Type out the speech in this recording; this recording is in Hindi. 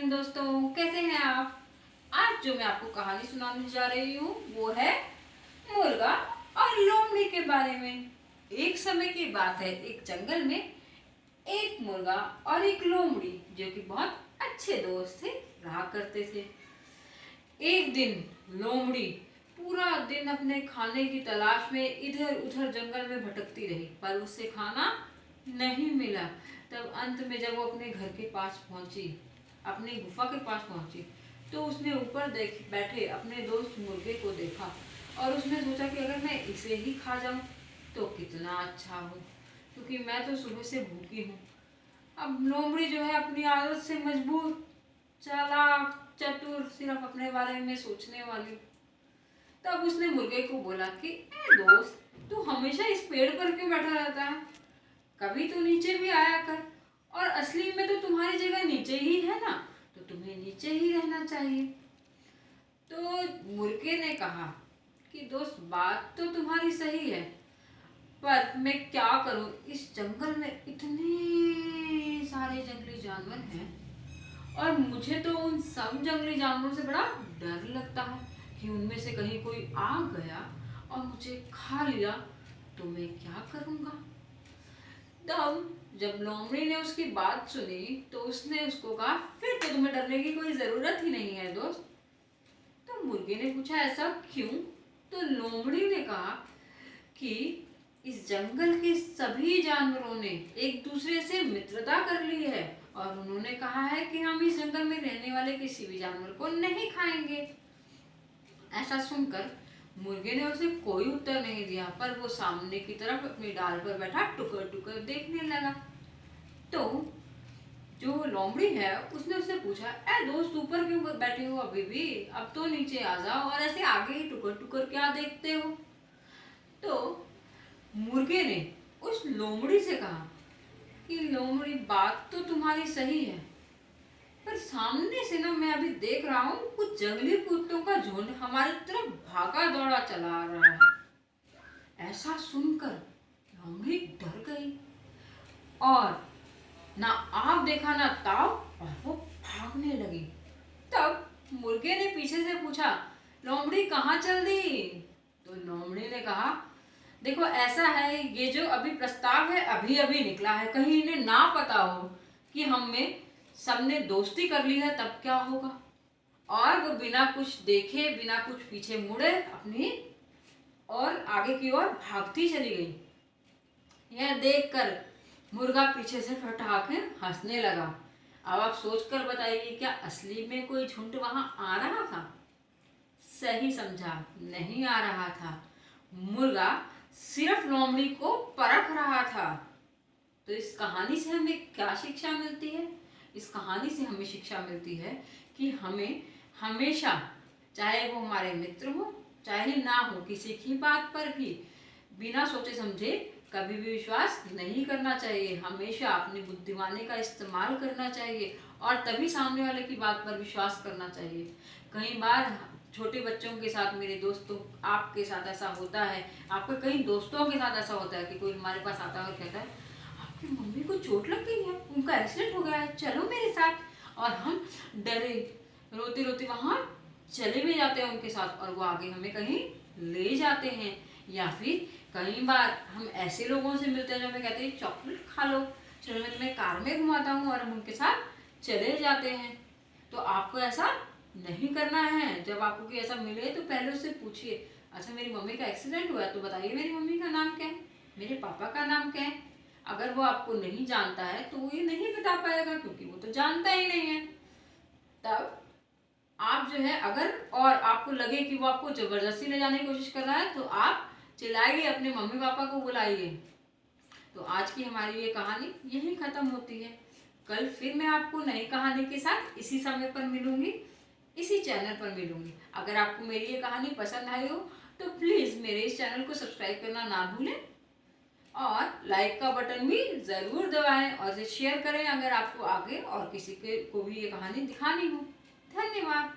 मॉर्निंग दोस्तों, कैसे हैं आप। आज जो मैं आपको कहानी सुनाने जा रही हूँ वो है मुर्गा और लोमड़ी के बारे में। एक समय की बात है, एक जंगल में एक मुर्गा और एक लोमड़ी जो कि बहुत अच्छे दोस्त थे, रहा करते थे। एक दिन लोमड़ी पूरा दिन अपने खाने की तलाश में इधर उधर जंगल में भटकती रही, पर उसे खाना नहीं मिला। तब अंत में जब वो अपने घर के पास पहुंची, अपनी गुफा के पास पहुंची, तो उसने ऊपर देख बैठे अपने दोस्त मुर्गे को देखा और उसने सोचा कि अगर मैं इसे ही खा जाऊं तो कितना अच्छा हो, क्योंकि मैं तो सुबह से भूखी हूँ। अब लोमड़ी जो है अपनी आदत से मजबूर, चालाक, चतुर, सिर्फ अपने बारे में सोचने वाली। तब उसने मुर्गे को बोला कि ए दोस्त, तू हमेशा इस पेड़ पर क्यों बैठा रहता है, कभी तो नीचे भी आया कर। और असली में तो तुम्हारी जगह नीचे ही है ना, तो तुम्हें नीचे ही रहना चाहिए। तो मुर्गे ने कहा कि दोस्त, बात तो तुम्हारी सही है, पर मैं क्या करूं, इस जंगल में इतने सारे जंगली जानवर हैं और मुझे तो उन सब जंगली जानवरों से बड़ा डर लगता है कि उनमें से कहीं कोई आ गया और मुझे खा लिया तो मैं क्या करूंगा। तब जब लोमड़ी ने उसकी बात सुनी तो उसने उसको कहा, फिर तो तुम्हें डरने की कोई जरूरत ही नहीं है दोस्त। तो मुर्गे ने पूछा, ऐसा क्यों। तो लोमड़ी ने कहा कि इस जंगल के सभी जानवरों ने एक दूसरे से मित्रता कर ली है और उन्होंने कहा है कि हम इस जंगल में रहने वाले किसी भी जानवर को नहीं खाएंगे। ऐसा सुनकर मुर्गे ने उसे कोई उत्तर नहीं दिया, पर वो सामने की तरफ अपनी डाल पर बैठा टुकर टुकर देखने लगा। तो जो लोमड़ी है उसने उससे पूछा, ए दोस्त, ऊपर क्यों बैठे हो अभी भी, अब तो नीचे आ जाओ और ऐसे आगे ही टुकर टुकर क्या देखते हो। तो मुर्गे ने उस लोमड़ी से कहा कि लोमड़ी, बात तो तुम्हारी सही है, पर सामने से ना मैं अभी देख रहा हूँ कुछ जंगली कुत्तों का झुंड हमारी तरफ भागा दौड़ा चला आ रहा है। ऐसा सुनकर लोमड़ी डर गई और ना आप देखा ना ताव, और वो भागने लगी। तब मुर्गे ने पीछे से पूछा, लोमड़ी कहाँ चल दी। तो लोमड़ी ने कहा, देखो ऐसा है, ये जो अभी प्रस्ताव है अभी अभी निकला है, कहीं इन्हें ना पता हो कि हमने सबने दोस्ती कर ली है, तब क्या होगा। और वो बिना कुछ देखे, बिना कुछ पीछे मुड़े अपनी और आगे की ओर भागती चली गई। यह देखकर मुर्गा पीछे से फटाके हंसने लगा। अब आप सोचकर बताइए, क्या असली में कोई झुंड वहां आ रहा था। सही समझा, नहीं आ रहा था। मुर्गा सिर्फ लोमड़ी को परख रहा था। तो इस कहानी से हमें क्या शिक्षा मिलती है। इस कहानी से हमें शिक्षा मिलती है कि हमें हमेशा, चाहे वो हमारे मित्र हो चाहे ना हो, किसी की बात पर भी बिना सोचे समझे कभी भी विश्वास नहीं करना चाहिए। हमेशा अपनी बुद्धिमानी का इस्तेमाल करना चाहिए और तभी सामने वाले की बात पर विश्वास करना चाहिए। कई बार छोटे बच्चों के साथ, मेरे दोस्तों, आपके साथ ऐसा होता है, आपके कई दोस्तों के साथ ऐसा होता है कि कोई हमारे पास आता है और कहता है, आपकी मम्मी को चोट लग गई है, उनका एक्सीडेंट हो गया है, चलो मेरे साथ। और हम डरे रोते रोते वहाँ चले भी जाते हैं उनके साथ और वो आगे हमें कहीं ले जाते हैं। या फिर कई बार हम ऐसे लोगों से मिलते हैं जो हमें कहते हैं, चॉकलेट खा लो, चलो मैं तुम्हें कार में घुमाता हूँ, और हम उनके साथ चले जाते हैं। तो आपको ऐसा नहीं करना है। जब आपको कोई ऐसा मिले तो पहले उससे पूछिए, अच्छा मेरी मम्मी का एक्सीडेंट हुआ है तो बताइए मेरी मम्मी का नाम क्या है, मेरे पापा का नाम क्या है। अगर वो आपको नहीं जानता है तो वो ये नहीं बता पाएगा, क्योंकि वो तो जानता ही नहीं है। तब आप जो है, अगर और आपको लगे कि वो आपको जबरदस्ती ले जाने की कोशिश कर रहा है, तो आप चिल्लाइए, अपने मम्मी पापा को बुलाइए। तो आज की हमारी ये कहानी यहीं खत्म होती है। कल फिर मैं आपको नई कहानी के साथ इसी समय पर मिलूंगी, इसी चैनल पर मिलूंगी। अगर आपको मेरी ये कहानी पसंद आई हो तो प्लीज़ मेरे इस चैनल को सब्सक्राइब करना ना भूलें और लाइक का बटन भी ज़रूर दबाएं और इसे शेयर करें अगर आपको आगे और किसी के को भी ये कहानी दिखानी हो। धन्यवाद।